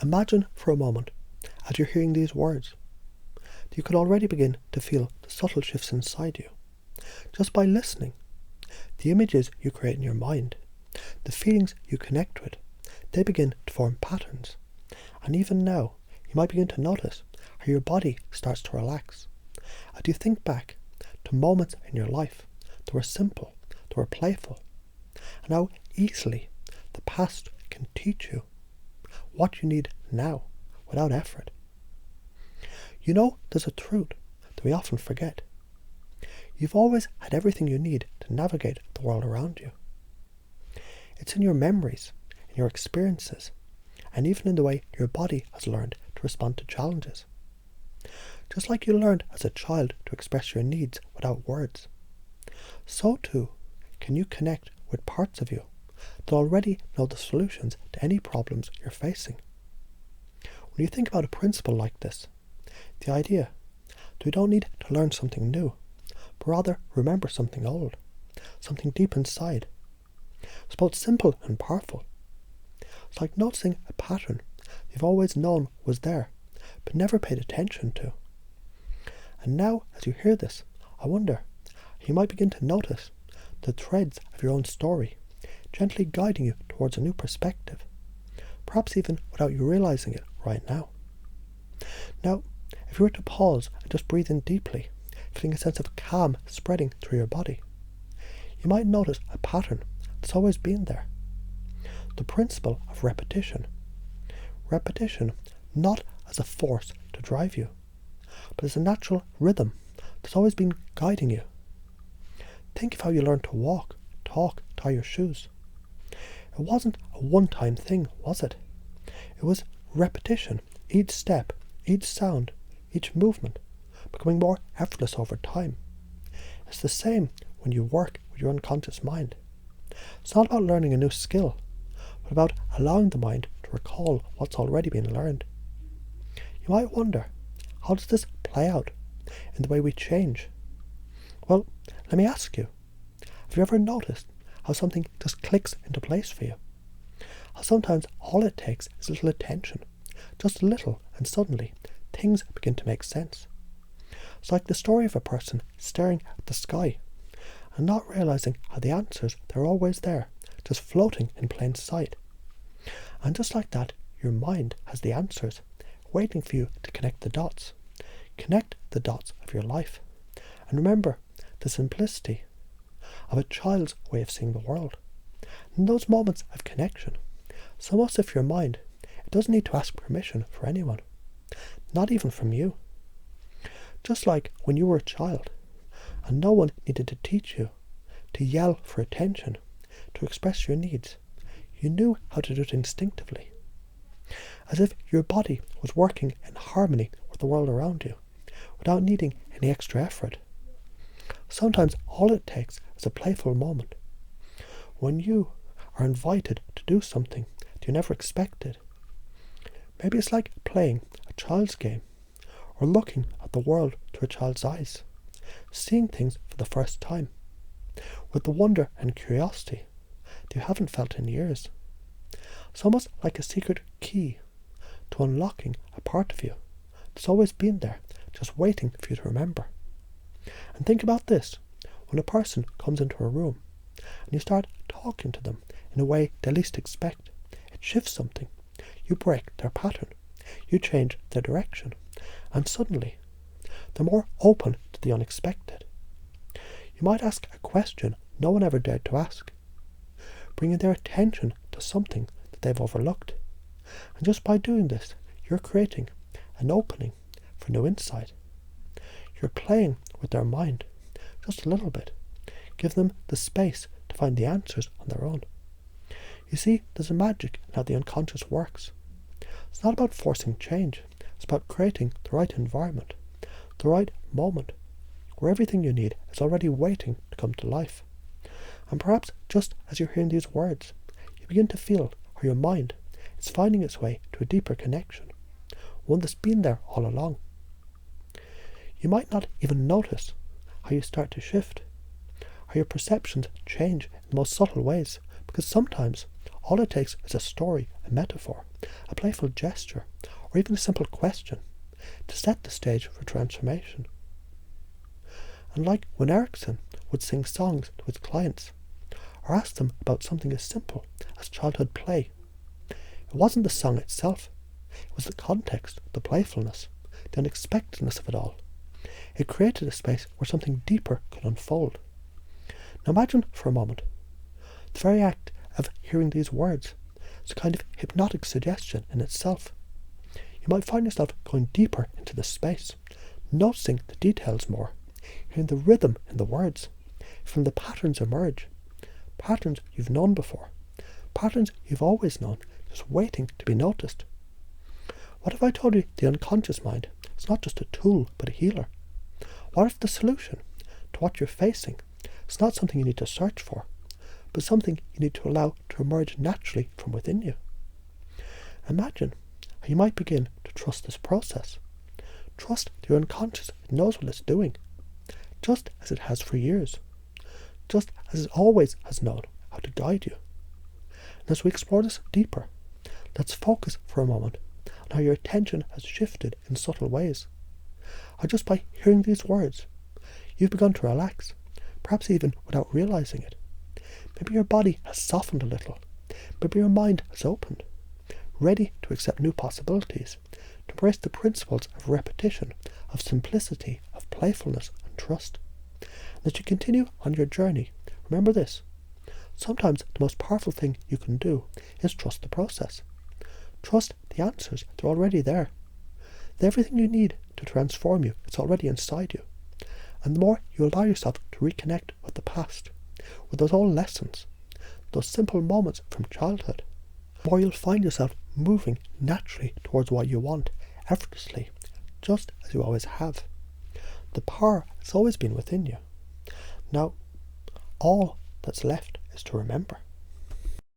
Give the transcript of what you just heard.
Imagine for a moment, as you're hearing these words, that you could already begin to feel the subtle shifts inside you. Just by listening, the images you create in your mind, the feelings you connect with, they begin to form patterns. And even now, you might begin to notice how your body starts to relax. As you think back to moments in your life that were simple, that were playful, and how easily the past can teach you what you need now without effort. You know, there's a truth that we often forget. You've always had everything you need to navigate the world around you. It's in your memories, in your experiences, and even in the way your body has learned to respond to challenges. Just like you learned as a child to express your needs without words, so too can you connect with parts of you that already know the solutions to any problems you're facing. When you think about a principle like this, the idea that we don't need to learn something new, but rather remember something old, something deep inside. It's both simple and powerful. It's like noticing a pattern you've always known was there, but never paid attention to. And now, as you hear this, I wonder, you might begin to notice the threads of your own story, gently guiding you towards a new perspective, perhaps even without you realizing it right now. Now, if you were to pause and just breathe in deeply, feeling a sense of calm spreading through your body, you might notice a pattern that's always been there. The principle of repetition. Repetition not as a force to drive you, but as a natural rhythm that's always been guiding you. Think of how you learned to walk, talk, tie your shoes. It wasn't a one-time thing, was it? It was repetition, each step, each sound, each movement, becoming more effortless over time. It's the same when you work with your unconscious mind. It's not about learning a new skill, but about allowing the mind to recall what's already been learned. You might wonder, how does this play out in the way we change? Well, let me ask you, have you ever noticed how something just clicks into place for you? How sometimes all it takes is a little attention, just a little, and suddenly things begin to make sense. It's like the story of a person staring at the sky and not realizing how the answers, they're always there, just floating in plain sight. And just like that, your mind has the answers, waiting for you to connect the dots. Connect the dots of your life. And remember the simplicity of a child's way of seeing the world. In those moments of connection, it's almost as if your mind, it doesn't need to ask permission for anyone, not even from you. Just like when you were a child, and no one needed to teach you, to yell for attention, to express your needs. You knew how to do it instinctively. As if your body was working in harmony with the world around you, without needing any extra effort. Sometimes all it takes is a playful moment, when you are invited to do something that you never expected. Maybe it's like playing a child's game, or looking at the world through a child's eyes, seeing things for the first time, with the wonder and curiosity that you haven't felt in years. It's almost like a secret key to unlocking a part of you that's always been there, just waiting for you to remember. And think about this, when a person comes into a room and you start talking to them in a way they least expect, it shifts something. You break their pattern, you change their direction, and suddenly they're more open to the unexpected. You might ask a question no one ever dared to ask, bringing their attention to something that they've overlooked. And just by doing this, you're creating an opening for new insight. You're playing with their mind just a little bit. Give them the space to find the answers on their own. You see, there's a magic in how the unconscious works. It's not about forcing change. It's about creating the right environment, the right moment, where everything you need is already waiting to come to life. And perhaps just as you're hearing these words, you begin to feel how your mind is finding its way to a deeper connection, one that's been there all along. You might not even notice how you start to shift, how your perceptions change in the most subtle ways, because sometimes All it takes is a story, a metaphor, a playful gesture, or even a simple question to set the stage for transformation. And like when Erickson would sing songs to his clients, or ask them about something as simple as childhood play, it wasn't the song itself, it was the context, the playfulness, the unexpectedness of it all. It created a space where something deeper could unfold. Now imagine for a moment, the very act of hearing these words is a kind of hypnotic suggestion in itself. You might find yourself going deeper into the space, noticing the details more, hearing the rhythm in the words, feeling the patterns emerge, patterns you've known before, patterns you've always known, just waiting to be noticed. What if I told you the unconscious mind is not just a tool, but a healer? What if the solution to what you're facing is not something you need to search for, but something you need to allow to emerge naturally from within you? Imagine how you might begin to trust this process. Trust that your unconscious knows what it's doing, just as it has for years, just as it always has known how to guide you. And as we explore this deeper, let's focus for a moment on how your attention has shifted in subtle ways. How just by hearing these words, you've begun to relax, perhaps even without realizing it. Maybe your body has softened a little. Maybe your mind has opened, ready to accept new possibilities, to embrace the principles of repetition, of simplicity, of playfulness and trust. And as you continue on your journey, remember this. Sometimes the most powerful thing you can do is trust the process. Trust the answers, they're already there. Everything you need to transform you, it's already inside you. And the more you allow yourself to reconnect with the past, with those old lessons, those simple moments from childhood, the more you'll find yourself moving naturally towards what you want, effortlessly, just as you always have. The power has always been within you. Now, all that's left is to remember.